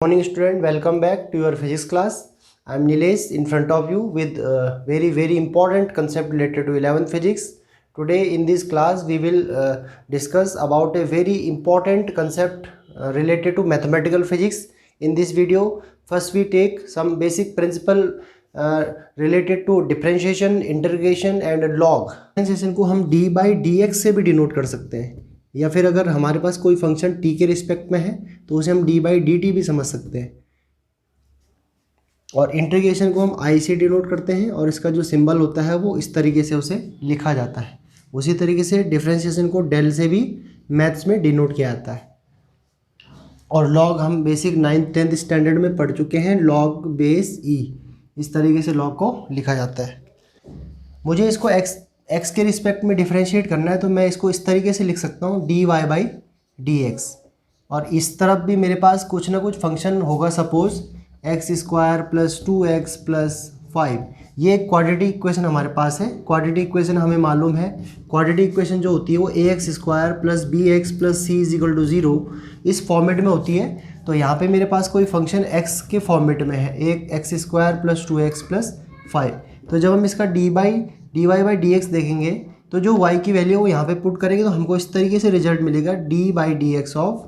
Morning student, welcome back to your physics class. I am Nilesh in front of you with very important concept related to 11th physics. Today in this class we will discuss about a very important concept related to mathematical physics. In this video, first we take some basic principle related to differentiation, integration and log. Differentiation को हम d by dx से भी denote कर सकते हैं, या फिर अगर हमारे पास कोई फंक्शन t के रिस्पेक्ट में है तो उसे हम d बाई dt भी समझ सकते हैं। और इंटीग्रेशन को हम i से डिनोट करते हैं और इसका जो सिंबल होता है वो इस तरीके से उसे लिखा जाता है। उसी तरीके से डिफरेंशिएशन को डेल से भी मैथ्स में डिनोट किया जाता है। और लॉग हम बेसिक 9th-10th स्टैंडर्ड में पढ़ चुके हैं, लॉग बेस ई, इस तरीके से लॉग को लिखा जाता है। मुझे इसको x के रिस्पेक्ट में डिफरेंशिएट करना है तो मैं इसको इस तरीके से लिख सकता हूँ dy बाई डी एक्स। और इस तरफ भी मेरे पास कुछ ना कुछ फंक्शन होगा, suppose x square plus 2x plus 5। ये एक क्वाड्रेटिक इक्वेशन हमारे पास है। क्वाड्रेटिक इक्वेशन हमें मालूम है, क्वाड्रेटिक इक्वेशन जो होती है वो ax square plus bx plus c is equal to 0 इस फॉर्मेट में होती है। तो यहाँ पे मेरे पास कोई फंक्शन x के फॉर्मेट में है, एक x square plus 2x plus 5। तो जब हम इसका dy बाई डी एक्स देखेंगे तो जो y की वैल्यू वो यहाँ पे पुट करेंगे तो हमको इस तरीके से रिजल्ट मिलेगा d by D x of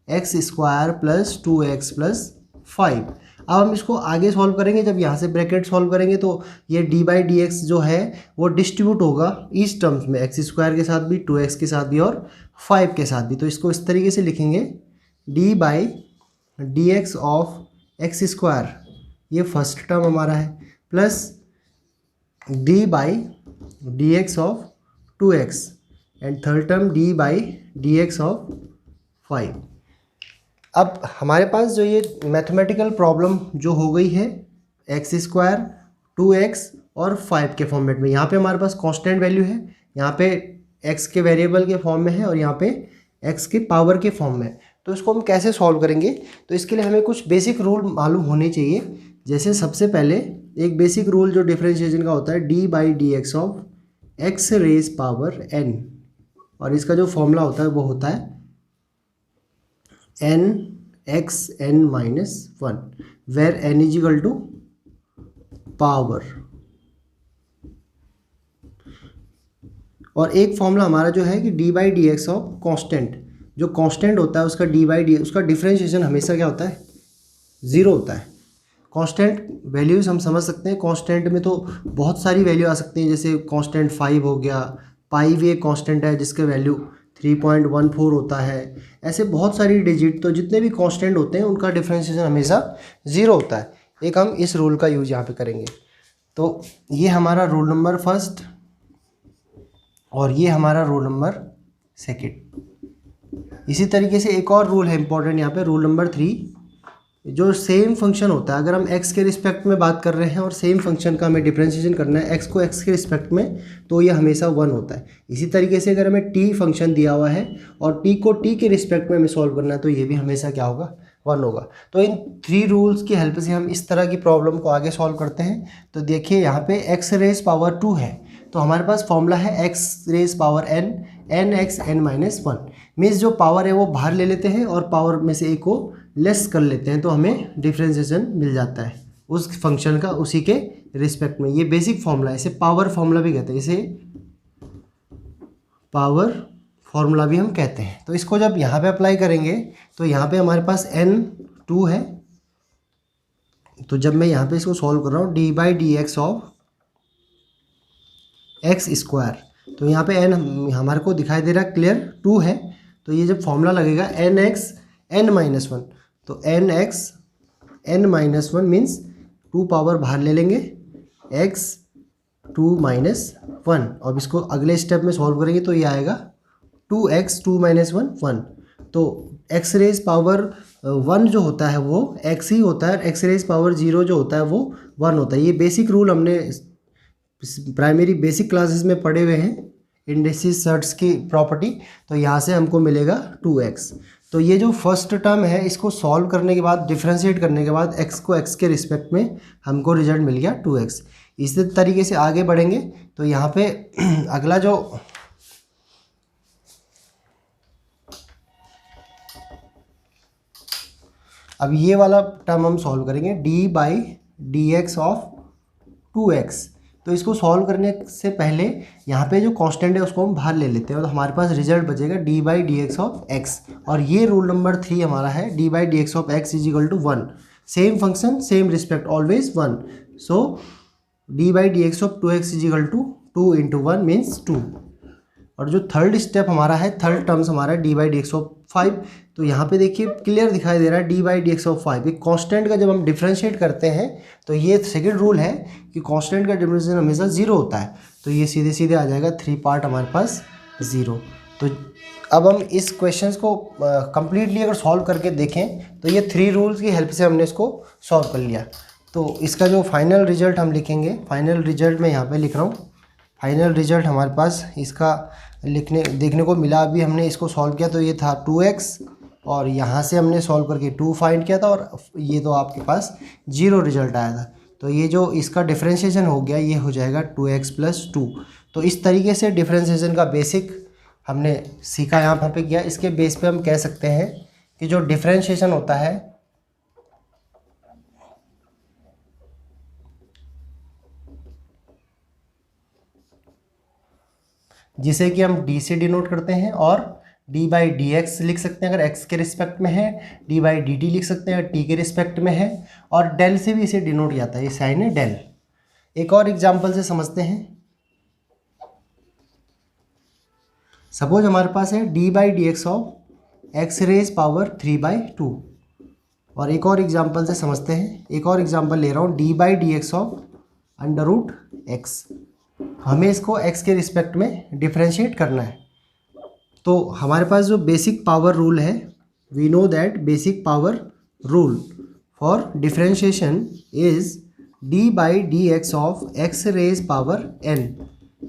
x square plus 2x plus 5। अब हम इसको आगे सॉल्व करेंगे, जब यहाँ से ब्रैकेट सॉल्व करेंगे तो ये d बाई डी एक्स जो है वो डिस्ट्रीब्यूट होगा इस टर्म्स में, एक्स स्क्वायर के साथ भी, 2x के साथ भी और 5 के साथ भी। तो इसको इस तरीके से लिखेंगे d by D x of x square, ये फर्स्ट टर्म हमारा है, plus d by D x of 2x and third term d by D x of 5। अब हमारे पास जो ये मैथमेटिकल प्रॉब्लम जो हो गई है एक्स स्क्वायर 2x और 5 के फॉर्मेट में, यहाँ पे हमारे पास कांस्टेंट वैल्यू है, यहाँ पे x के वेरिएबल के फॉर्म में है और यहाँ पे x के पावर के फॉर्म में है। तो इसको हम कैसे सॉल्व करेंगे, तो इसके लिए हमें कुछ बेसिक रूल मालूम होने चाहिए। जैसे सबसे पहले एक बेसिक रूल जो डिफरेंशिएशन का होता है d by D x of x raise power n, और इसका जो फॉर्मूला होता है वो होता है n x n minus 1 where n is equal to power. और एक फॉर्मूला हमारा जो है कि d by D x of constant, जो कांस्टेंट होता है उसका d बाई डी उसका डिफरेंशिएशन हमेशा क्या होता है, 0 होता है। कांस्टेंट वैल्यूज़ हम समझ सकते हैं, कांस्टेंट में तो बहुत सारी वैल्यू आ सकती हैं, जैसे कांस्टेंट 5 हो गया, पाई भी एक कांस्टेंट है जिसका वैल्यू 3.14 होता है। ऐसे बहुत सारी डिजिट, तो जितने भी कांस्टेंट होते हैं उनका डिफरेंशिएशन हमेशा 0 होता है। एक हम इस रूल का यूज यहाँ पे करेंगे। तो ये हमारा रूल नंबर फर्स्ट और ये हमारा रूल नंबर सेकेंड। इसी तरीके से एक और रूल है इंपॉर्टेंट यहाँ पे, रूल नंबर 3। जो सेम फंक्शन होता है, अगर हम x के रिस्पेक्ट में बात कर रहे हैं और सेम फंक्शन का हमें डिफरेंशिएशन करना है x को x के रिस्पेक्ट में, तो ये हमेशा 1 होता है। इसी तरीके से अगर हमें t फंक्शन दिया हुआ है और t को t के रिस्पेक्ट में हमें सॉल्व करना है तो ये भी हमेशा क्या होगा, 1 होगा। तो इन 3 रूल्स की हेल्प से हम इस तरह की प्रॉब्लम को आगे सॉल्व करते हैं। तो देखिए यहाँ पे x रेज पावर 2 है, तो हमारे पास फॉर्मूला है x raise power n x n minus 1। Means जो पावर है वो बाहर ले लेते हैं और पावर में से एक को लेस कर लेते हैं तो हमें डिफरेंशिएशन मिल जाता है उस फंक्शन का उसी के रिस्पेक्ट में। ये बेसिक फॉर्मूला है, इसे पावर फॉर्मूला भी कहते हैं, इसे पावर फॉर्मूला भी हम कहते हैं। तो इसको जब यहाँ पे अप्लाई करेंगे तो यहाँ पे हमारे पास n2 है। तो जब मैं यहाँ पे इसको सॉल्व कर रहा हूँ d by D x of x square, तो यहाँ पे n हमारे को दिखाई दे रहा है क्लियर 2 है। तो ये जब फॉर्मूला लगेगा n x n माइनस 1, तो n x n minus 1 means 2 power बाहर ले लेंगे x 2 माइनस 1। अब इसको अगले स्टेप में सॉल्व करेंगे तो ये आएगा 2x 2 माइनस 1 1। तो x रेज पावर 1 जो होता है वो x ही होता है, x रेज पावर 0 जो होता है वो 1 होता है। ये बेसिक रूल हमने प्राइमरी बेसिक क्लासेस में पढ़े हुए हैं, इंडिसेस सर्ट्स की प्रॉपर्टी। तो यहाँ से हमको मिलेगा 2x। तो ये जो फर्स्ट टर्म है इसको सॉल्व करने के बाद, डिफरेंशिएट करने के बाद x को x के रिस्पेक्ट में हमको रिजल्ट मिल गया 2x। इसी तरीके से आगे बढ़ेंगे तो यहाँ पे अगला जो अब ये वाला टर्म हम सॉल्व करेंगे d/dx ऑफ 2x। तो इसको सॉल्व करने से पहले यहाँ पे जो कांस्टेंट है उसको हम बाहर ले लेते हैं और हमारे पास रिजल्ट बचेगा d/dx ऑफ x। और ये रूल नंबर 3 हमारा है, d/dx of x is equal to 1। Same function same respect always 1। So d/dx of 2x is equal to 2 into 1 means 2। और जो थर्ड स्टेप हमारा है, थर्ड टर्म्स हमारा है d/dx ऑफ 5। तो यहाँ पे देखिए क्लियर दिखाई दे रहा है d/dx ऑफ 5। एक कांस्टेंट का जब हम डिफरेंशिएट करते हैं तो ये सेकंड रूल है कि कांस्टेंट का डिफरेंशिएशन हमेशा 0 होता है। तो ये सीधे सीधे आ जाएगा 3 पार्ट हमारे पास 0। तो अब हम इस क्वेश्चन को कंप्लीटली अगर सॉल्व करके देखें तो ये 3 रूल्स की हेल्प से हमने इसको सॉल्व कर लिया। तो इसका जो फाइनल रिजल्ट हम लिखेंगे, फाइनल रिजल्ट मैं यहाँ पर लिख रहा हूँ। फाइनल रिजल्ट हमारे पास इसका देखने को मिला। अभी हमने इसको सॉल्व किया तो ये था 2x और यहाँ से हमने सॉल्व करके 2 फाइंड किया था और ये तो आपके पास 0 रिजल्ट आया था। तो ये जो इसका डिफरेंशिएशन हो गया ये हो जाएगा 2x + 2। तो इस तरीके से डिफरेंशिएशन का बेसिक हमने सीखा यहाँ पे किया। इसके बेस पे हम कह सकते हैं कि जो डिफरेंशिएशन होता है जिसे कि हम d से डिनोट करते हैं और d/dx लिख सकते हैं अगर x के रिस्पेक्ट में है, d/dt लिख सकते हैं अगर t के रिस्पेक्ट में है, और डेल से भी इसे डिनोट जाता है, ये साइन है डेल। एक और एग्जांपल से समझते हैं। सपोज हमारे पास है d/dx of x raise power 3/2। और एक और एग्जांपल से समझते हैं। एक और एग्जांपल ले रहा हूँ, d/dx ऑफ √x। हमें इसको x के रिस्पेक्ट में डिफरेंशिएट करना है। तो हमारे पास जो बेसिक पावर रूल है, we know that basic power rule for differentiation is d/dx of x raise power n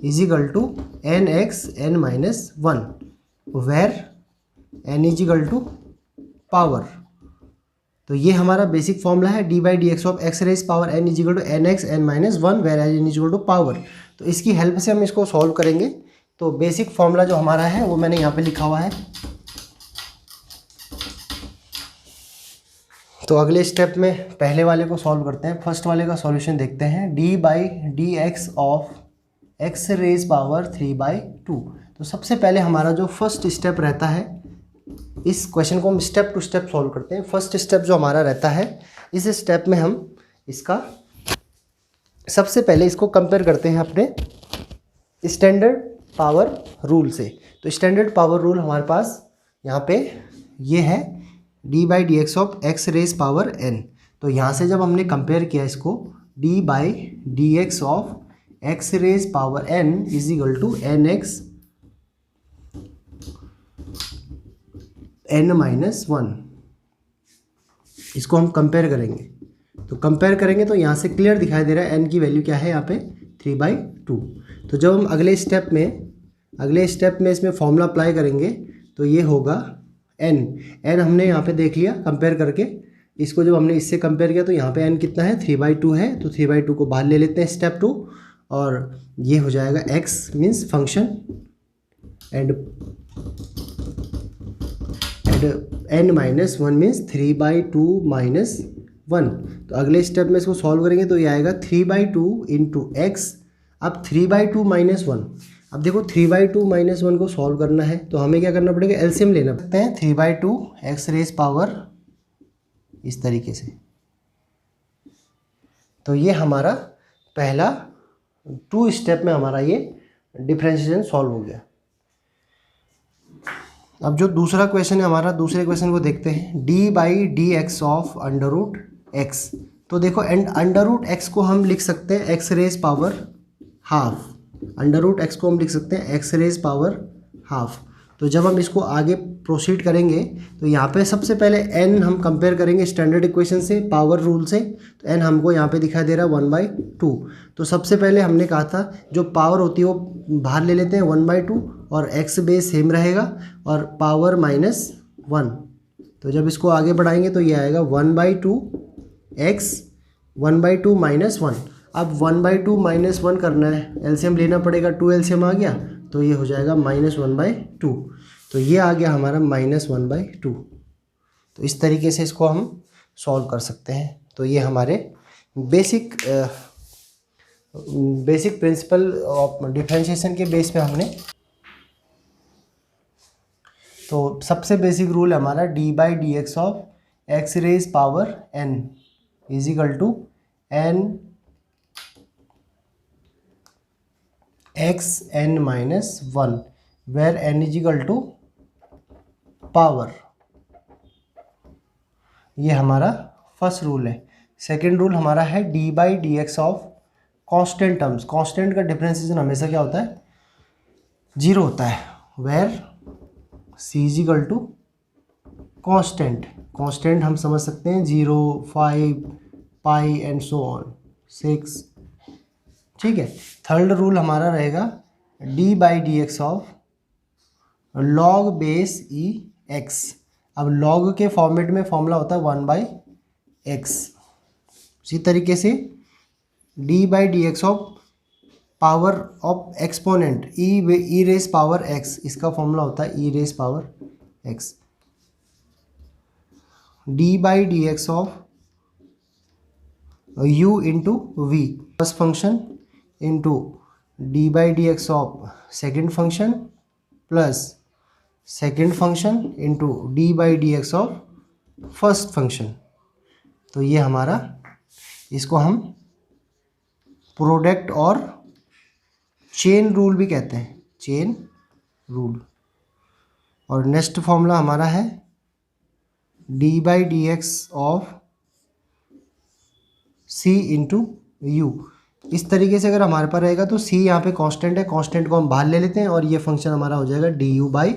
is equal to nx n-1 where n is equal to power. तो ये हमारा बेसिक फॉर्मूला है d/dx of x raise power n is equal to nx n-1 where n is equal to power. तो इसकी help से हम इसको solve करेंगे। तो बेसिक फॉर्मूला जो हमारा है वो मैंने यहाँ पे लिखा हुआ है। तो अगले स्टेप में पहले वाले को सॉल्व करते हैं। फर्स्ट वाले का सॉल्यूशन देखते हैं, d/dx of x raise power 3/2। तो सबसे पहले हमारा जो फर्स्ट स्टेप रहता है, इस क्वेश्चन को हम स्टेप टू स्टेप सॉल्व करते हैं। फर्स्ट स्टेप जो हमारा रहता है, इस स्टेप में हम इसका सबसे पहले इसको कंपेयर करते हैं अपने स्टैंडर्ड पावर रूल से। तो स्टैंडर्ड पावर रूल हमारे पास यहाँ पे ये है d/dx of x raise power n। तो यहाँ से जब हमने कंपेयर किया इसको, d/dx of x raise power n is equal to nx n-1। इसको हम कंपेयर करेंगे। तो कंपेयर करेंगे तो यहाँ से क्लियर दिखाई दे रहा है n की वैल्यू क्या है यहाँ पे 3/2। तो जब हम अगले स्टेप में इसमें फॉर्मूला अप्लाई करेंगे तो ये होगा n हमने यहाँ पे देख लिया कंपेयर करके। इसको जब हमने इससे कंपेयर किया तो यहाँ पे n कितना है 3/2 है। तो 3/2 को बाहर ले लेते हैं स्टेप 2 और ये हो जाएगा x means function and n-1 means 3/2 - 1। तो अगले स्टेप में इसको सॉल्व करेंगे तो ये आएगा 3/2 इंटू x। अब 3/2 - 1। अब देखो 3/2 - 1 को सॉल्व करना है तो हमें क्या करना पड़ेगा, एलसीएम लेना पड़ता है। 3/2 x रेज पावर इस तरीके से। तो ये हमारा पहला 2 स्टेप में हमारा ये डिफरेंशिएशन सॉल्व हो गया। अब जो दूसरा क्वेश्चन है हमारा, दूसरे क्वेश्चन को देखते हैं, d/dx ऑफ √x। तो देखो √x को हम लिख सकते हैं x raise power half. √x को हम लिख सकते हैं x रेज पावर हाफ। तो जब हम इसको आगे प्रोसीड करेंगे तो यहाँ पे सबसे पहले n हम कंपेयर करेंगे स्टैंडर्ड इक्वेशन से, पावर रूल से। तो n हमको यहाँ पे दिखाई दे रहा है 1/2। तो सबसे पहले हमने कहा था जो पावर होती है वो बाहर ले लेते हैं 1/2 और x बेस सेम रहेगा और पावर -1। तो जब इसको आगे बढ़ाएंगे तो ये आएगा 1/2 x 1/2 - 1। अब 1/2 - 1 करना है, एलसीएम लेना पड़ेगा। 2 एलसीएम आ गया तो ये हो जाएगा -1/2। तो ये आ गया हमारा -1/2। तो इस तरीके से इसको हम सॉल्व कर सकते हैं। तो ये हमारे बेसिक प्रिंसिपल ऑफ डिफरेंशिएशन के बेस पे हमने, तो सबसे बेसिक रूल हमारा d by D x of x raise power n is equal to n x n minus 1 where n is equal to power. ये हमारा फर्स्ट रूल है। Second rule हमारा है d by D x of constant terms. Constant का differentiation हमेशा क्या होता है, 0 होता है, where c is equal to constant. Constant हम समझ सकते हैं 0, 5, पाई एंड सो ऑन 6। ठीक है। थर्ड रूल हमारा रहेगा d by D x of log base e x. अब लॉग के फॉर्मेट में फॉर्मूला होता है 1/x। उसी तरीके से d by D x of power of exponent e raise power x, इसका फॉर्मूला होता है e raise power x। D by D x of u into v first function into d by D x of second function plus second function into d by D x of first function. तो ये हमारा, इसको हम product और chain rule भी कहते हैं, chain rule. और नेक्स्ट फॉर्मूला हमारा है d by D x of c into u. इस तरीके से अगर हमारे पास रहेगा तो सी यहाँ पे कांस्टेंट है, कांस्टेंट को हम बाहर ले लेते हैं और ये फंक्शन हमारा हो जाएगा d u by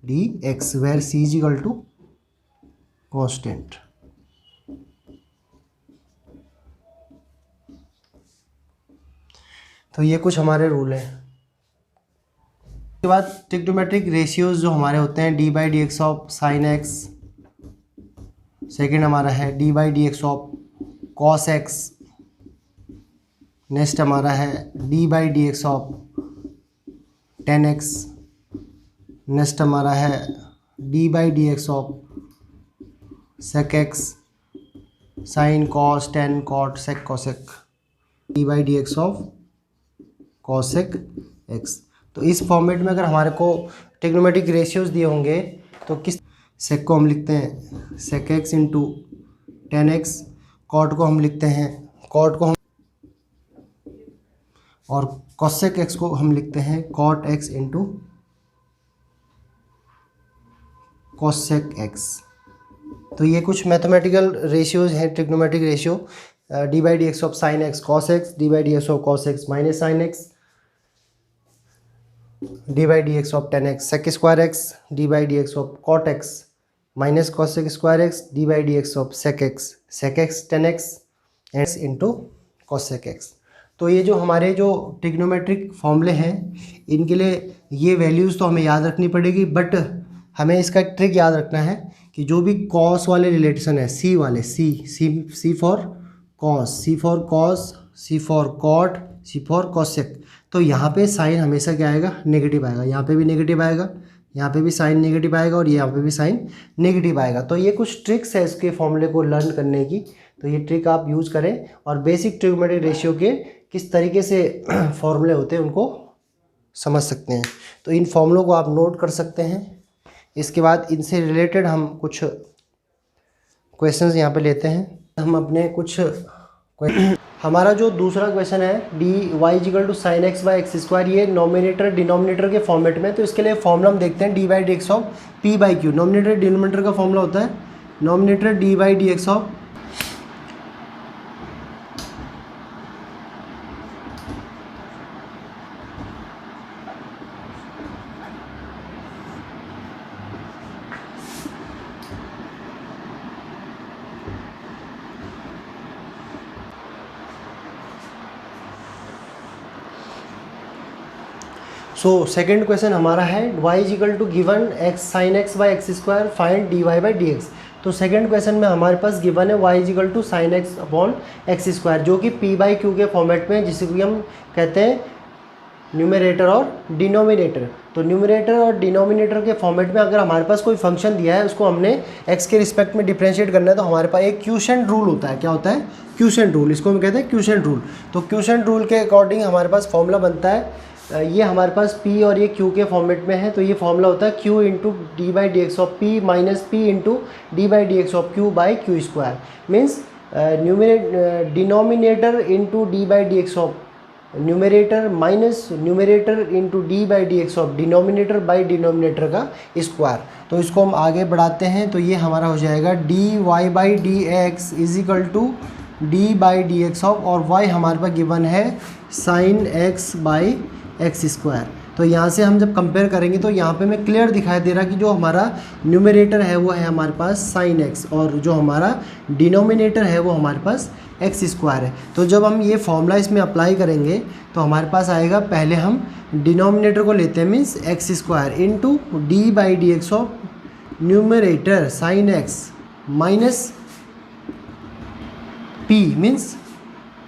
D x, where c is equal to constant. तो ये कुछ हमारे रूल हैं। उसके बाद ट्रिग्नोमेट्रिक रेशियोज जो हमारे होते हैं, d by D x of sine x. Second हमारा है d by D x of cos x. Next हमारा है d by D x of tan x. Next हमारा है d by D x of sec x, sine cos tan cot sec cosec, d by D x of cosec x. तो इस format में अगर हमारे को ट्रिग्नोमेट्रिक रेशियोज दिए होंगे तो किस सेक को हम लिखते हैं sec x into tan x, cot को हम लिखते हैं कॉट को हम, और कॉसेक एक्स को हम लिखते हैं cot x into cosec x. तो ये कुछ मैथमेटिकल रेशियोज हैं, trigonometric ratio. D by D x of sine x cos x, d by D x of cos x minus sine x, d by D x of tan x sec square x, d by D x of cot x minus cosec square x, d by D x of sec x tan x x into cosec x. तो ये जो हमारे जो trigonometric फॉर्मूले हैं, इनके लिए ये वैल्यूज़ तो हमें याद रखनी पड़ेगी, बट हमें इसका ट्रिक याद रखना है कि जो भी कॉस वाले रिलेशन है, सी वाले, C for cos, C for cos, C for cot, C for cosec, तो यहाँ पे साइन हमेशा क्या आएगा, नेगेटिव आएगा। यहाँ पे भी नेगेटिव आएगा, यहाँ पे भी साइन नेगेटिव आएगा और यहाँ पे भी साइन नेगेटिव आएगा। तो ये कुछ ट्रिक्स है इसके फॉर्मूले को लर्न करने की, तो ये ट्रिक आप यूज़ करें और बेसिक ट्रिग्नोमेट्रिक रेशियो के किस तरीके से फॉर्मूले होते हैं उनको समझ सकते हैं। तो इन फॉर्मूलों को आप नोट कर सकते हैं। इसके बाद इनसे रिलेटेड हम कुछ क्वेश्चंस यहाँ पे लेते हैं। हम अपने कुछ हमारा जो दूसरा क्वेश्चन है d y equal to sine x by x square, ये नॉमिनेटर डिनोमिनेटर के फॉर्मेट में। तो इसके लिए फॉर्मूला हम देखते हैं d by D x of p by q. Nominator denominator का फॉर्मूला होता है nominator d by D x of so second question हमारा है y is equal to given x sine x by x square find d y by D x. तो second question में हमारे पास given है y is equal to sine x upon x square, जो कि p by q के format में, जिसे कि हम कहते हैं न्यूमरेटर और डिनोमिनेटर। तो न्यूमरेटर और डिनोमिनेटर के फॉर्मेट में अगर हमारे पास कोई फंक्शन दिया है, उसको हमने x के रिस्पेक्ट में डिफरेंशिएट करना है, तो हमारे पास एक क्वोशिएंट रूल होता है। क्या होता है? Quotient rule. इसको हम कहते हैं क्वोशिएंट रूल। तो क्वोशिएंट रूल के अकॉर्डिंग हमारे पास फॉर्मूला बनता है, ये हमारे पास p और ये q के फॉर्मेट में है। तो ये फॉर्मूला होता है q into d by D x of P minus P into d by D x of q by Q square. Means denominator into d by D x of numerator minus numerator into d by D x of denominator by denominator का square. तो इसको हम आगे बढ़ाते हैं, तो ये हमारा हो जाएगा d y by D x is equal to d by D x of, और y हमारे पास गिवन है sine x by x square. तो यहाँ से हम जब कंपेयर करेंगे तो यहाँ पे हमें क्लियर दिखाई दे रहा कि जो हमारा न्यूमरेटर है वो है हमारे पास साइन x, और जो हमारा डिनोमिनेटर है वो हमारे पास एक्स स्क्वायर है। तो जब हम ये फॉर्मूला इसमें अप्लाई करेंगे तो हमारे पास आएगा, पहले हम डिनोमिनेटर को लेते हैं means x square into d by D x of numerator sine x minus p means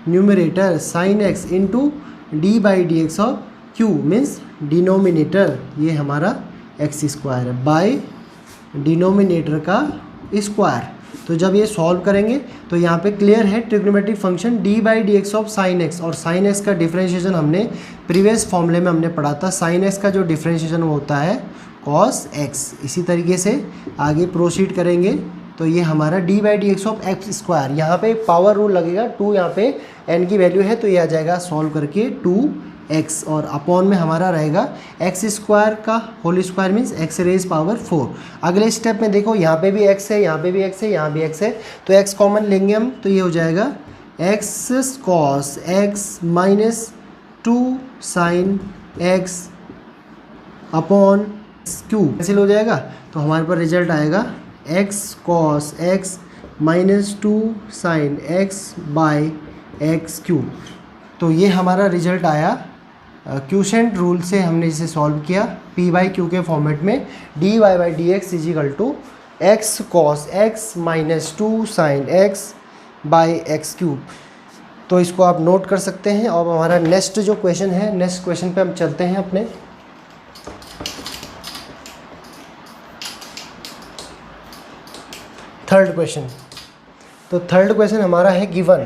numerator sine x into d by D x of q means denominator, ये हमारा एक्स स्क्वायर है, बाय डिनोमिनेटर का square. तो जब ये solve करेंगे तो यहाँ पे क्लियर है trigonometric function D by D x of sine x, और साइन एक्स का डिफरेंशिएशन हमने प्रीवियस फॉर्मूले में हमने पढ़ा था। साइन एक्स का जो डिफरेंशिएशन होता है कॉस एक्स। इसी तरीके से आगे प्रोसीड करेंगे तो ये हमारा d by D x of x square, यहाँ पे पावर रूल लगेगा, 2 यहाँ पे n की वैल्यू है तो ये आ जाएगा सॉल्व करके 2x, और अपॉन में हमारा रहेगा एक्स स्क्वायर का whole square means x raise power 4। अगले स्टेप में देखो यहाँ पे भी x है, यहाँ पे भी x है, यहाँ भी x है, तो x कॉमन लेंगे हम, तो ये हो जाएगा x cos x minus 2 sine x upon q cancel हो जाएगा। तो हमारे पास रिजल्ट आएगा x cos x minus 2 sine x by x cube. तो ये हमारा रिजल्ट आया क्वोशिएंट रूल से हमने इसे सॉल्व किया p बाई क्यू के फॉर्मेट में, d y by D x is equal to x cos x minus 2 sine x by x cube. तो इसको आप नोट कर सकते हैं। और हमारा नेक्स्ट जो क्वेश्चन है, नेक्स्ट क्वेश्चन पे हम चलते हैं अपने। Third question. तो थर्ड क्वेश्चन हमारा है गिवन।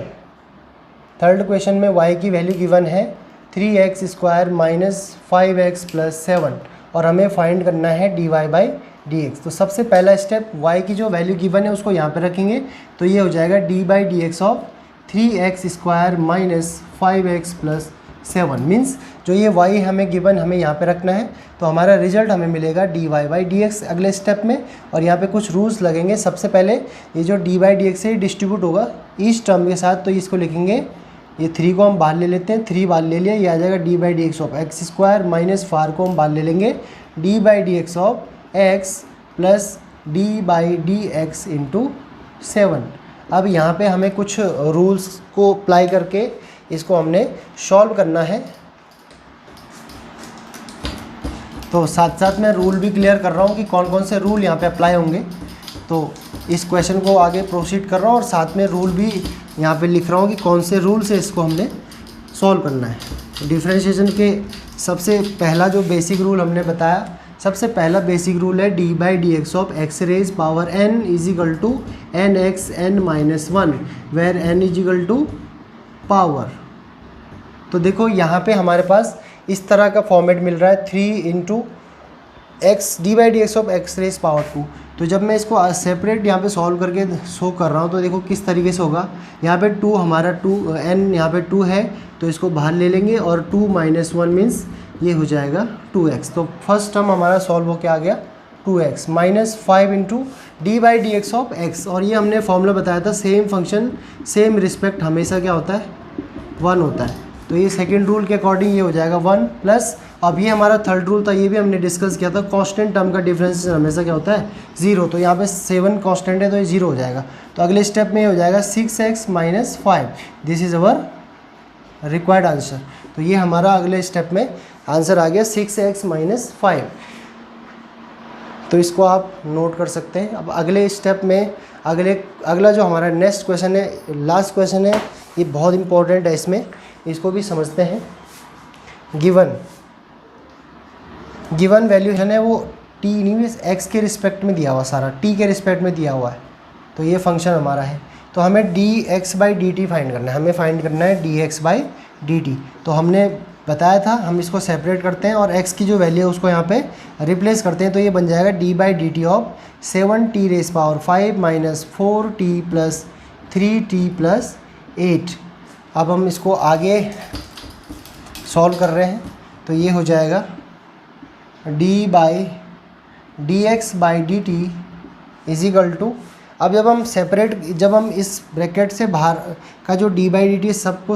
थर्ड क्वेश्चन में y की वैल्यू गिवन है 3x square minus 5x plus 7, और हमें फाइंड करना है dy बाई डी एक्स। तो सबसे पहला स्टेप y की जो वैल्यू गिवन है उसको यहाँ पे रखेंगे, तो ये हो जाएगा d by D x of 3x square minus 5x plus 7। Means जो ये y हमें गिवन हमें यहाँ पे रखना है, तो हमारा रिजल्ट हमें मिलेगा d y by D x अगले स्टेप में। और यहाँ पे कुछ रूल्स लगेंगे। सबसे पहले ये जो डी बाई डी एक्स है डिस्ट्रीब्यूट होगा ईच टर्म के साथ, तो इसको लिखेंगे, ये 3 को हम बाहर ले लेते हैं, 3 बाहर ले लिया, ये आ जाएगा d by D x of x square minus 4 को हम बाहर ले लेंगे, D by D x of x plus D by D x into 7। अब यहाँ पे हमें कुछ रूल्स को अप्लाई करके इसको हमने सॉल्व करना है। तो साथ साथ मैं रूल भी क्लियर कर रहा हूँ कि कौन कौन से रूल यहाँ पे अप्लाई होंगे। तो इस क्वेश्चन को आगे प्रोसीड कर रहा हूँ और साथ में रूल भी यहाँ पे लिख रहा हूँ कि कौन से रूल से इसको हमने सॉल्व करना है। डिफरेंशिएशन के सबसे पहला जो बेसिक रूल हमने बताया, सबसे पहला बेसिक रूल है d by D x of x raise power n is equal to n x n minus 1 where n is equal to power. तो देखो यहाँ पे हमारे पास इस तरह का फॉर्मेट मिल रहा है 3 into x d by D x of x raise power 2। तो जब मैं इसको सेपरेट यहाँ पे सॉल्व करके शो कर रहा हूँ तो देखो किस तरीके से होगा। यहाँ पे 2 हमारा 2 n यहाँ पे 2 है तो इसको बाहर ले लेंगे और 2 माइनस 1 मीन्स ये हो जाएगा 2x। तो फर्स्ट टर्म हमारा सॉल्व होके आ गया 2x minus 5 into d by D x of x. और ये हमने फॉर्मूला बताया था सेम फंक्शन सेम रिस्पेक्ट हमेशा क्या होता है 1 होता है। तो ये सेकंड रूल के अकॉर्डिंग ये हो जाएगा 1 प्लस अब ये हमारा थर्ड रूल था, ये भी हमने डिस्कस किया था, कांस्टेंट टर्म का डिफरेंस हमेशा क्या होता है 0। तो यहाँ पे 7 कांस्टेंट है तो ये 0 हो जाएगा। तो अगले स्टेप में ये हो जाएगा 6x minus 5। This is our required answer. तो ये हमारा अगले स्टेप में आंसर आ गया 6x माइनस 5। तो इसको आप नोट कर सकते हैं। अब अगले स्टेप में अगला जो हमारा नेक्स्ट क्वेश्चन है, लास्ट क्वेश्चन है, ये बहुत इंपॉर्टेंट है, इसमें इसको भी समझते हैं। गिवन गिवन वैल्यू है ना वो टी नहीं, एक्स के रिस्पेक्ट में दिया हुआ, सारा टी के रिस्पेक्ट में दिया हुआ है, तो ये फंक्शन हमारा है। तो हमें d x by d T find करना है, हमें फाइंड करना है D x by d T. तो हमने बताया था हम इसको सेपरेट करते हैं और x की जो वैल्यू है उसको यहाँ पे रिप्लेस करते हैं, तो ये बन जाएगा d by d t of 7t⁻5 minus 4t plus 3t plus 8। अब हम इसको आगे सॉल्व कर रहे हैं, तो ये हो जाएगा d by D x by d t is equal to, अब जब हम सेपरेट, जब हम इस ब्रैकेट से बाहर का जो डी बाई डी टी सबको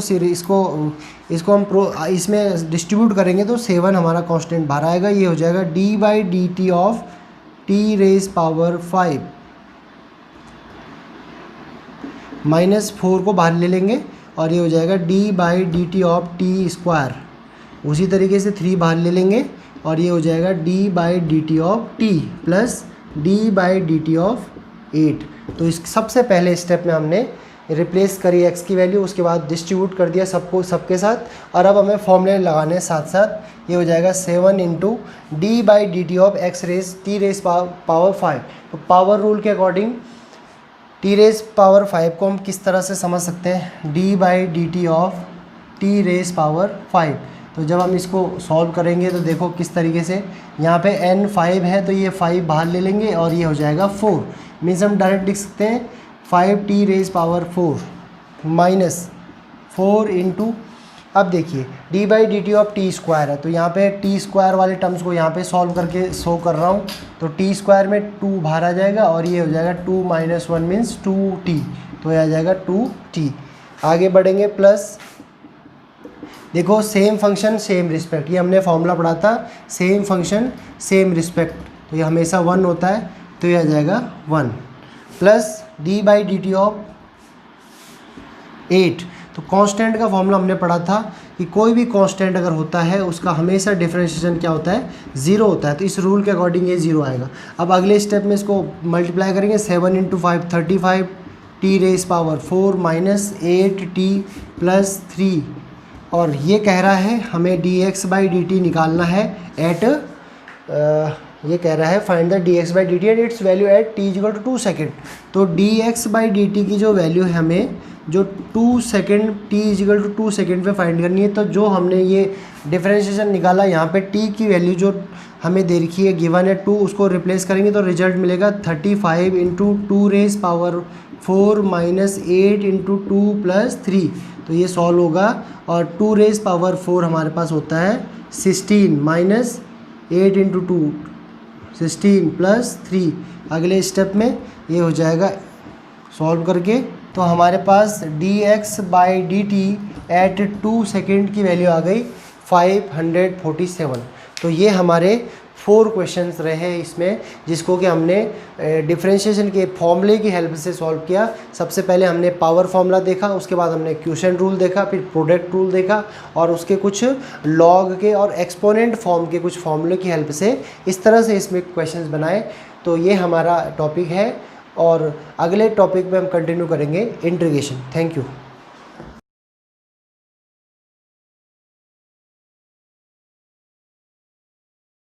इसको हम इसमें डिस्ट्रीब्यूट करेंगे तो 7 हमारा कांस्टेंट बाहर आएगा। ये हो जाएगा d by d t of t raise power 5 minus 4 को बाहर ले लेंगे और ये हो जाएगा d by d t of t square. उसी तरीके से 3 बाहर ले लेंगे और ये हो जाएगा d by d t of T plus D by d t of 8। तो इस सबसे पहले स्टेप में हमने रिप्लेस करी x की वैल्यू, उसके बाद डिस्ट्रीब्यूट कर दिया सबको सबके साथ, और अब हमें फॉर्मूले लगाने हैं साथ साथ। ये हो जाएगा 7 into d by d t of x raise t raise power 5। तो पावर रूल के अकॉर्डिंग टी रेज पावर 5 को हम किस तरह से समझ सकते हैं, d by d t of t raise power 5। तो जब हम इसको सॉल्व करेंगे तो देखो किस तरीके से, यहाँ पे n 5 है तो ये 5 बाहर ले लेंगे और ये हो जाएगा 4, मीन्स हम डायरेक्ट लिख सकते हैं 5t raise power 4 minus 4 into, अब देखिए D by d t of t square है, तो यहाँ पे टी स्क्वायर वाले टर्म्स को यहाँ पे सॉल्व करके शो कर रहा हूँ, तो टी स्क्वायर में 2 बाहर आ जाएगा और ये हो जाएगा 2 माइनस 1 मीन्स 2t, तो ये आ जाएगा 2t। आगे बढ़ेंगे प्लस, देखो सेम फंक्शन सेम रिस्पेक्ट, ये हमने फॉर्मूला पढ़ा था, सेम फंक्शन सेम रिस्पेक्ट, तो ये हमेशा 1 होता है, तो ये आ जाएगा 1 plus D by d t of 8। तो कांस्टेंट का फॉर्मूला हमने पढ़ा था कि कोई भी कांस्टेंट अगर होता है उसका हमेशा डिफरेंशिएशन क्या होता है, 0 होता है, तो इस रूल के अकॉर्डिंग ये 0 आएगा। अब अगले स्टेप में इसको मल्टीप्लाई करेंगे, 7 into 5 35 t raise power 4 minus 8t plus 3, और ये कह रहा है हमें d x by d t निकालना है एट, ये कह रहा है find the d x by d t at its value at t equal to 2 second. तो d x by d t की जो वैल्यू है हमें जो 2 second, t equal to 2 second पे फाइंड करनी है। तो जो हमने ये डिफरेंशिएशन निकाला, यहाँ पे टी की वैल्यू जो हमें दे रखी है गिवन है 2, उसको रिप्लेस करेंगे तो रिजल्ट मिलेगा 35 into 2 raise power 4 minus 8 into 2 plus 3। तो ये सॉल्व होगा और 2 रेज पावर 4 हमारे पास होता है 16 माइनस 8 इंटू 2 16 प्लस 3। अगले स्टेप में ये हो जाएगा सॉल्व करके, तो हमारे पास d x by d t at 2 second की वैल्यू आ गई 547। तो ये हमारे 4 क्वेश्चंस रहे हैं इसमें, जिसको कि हमने डिफरेंशिएशन के फॉर्मूले की हेल्प से सॉल्व किया। सबसे पहले हमने पावर फॉर्मूला देखा, उसके बाद हमने क्वोशिएंट रूल देखा, फिर प्रोडक्ट रूल देखा, और उसके कुछ लॉग के और एक्सपोनेंट फॉर्म के कुछ फॉर्मूले की हेल्प से इस तरह से इसमें क्वेश्चंस बनाए। तो ये हमारा टॉपिक है और अगले टॉपिक में हम कंटिन्यू करेंगे इंटीग्रेशन। Thank you.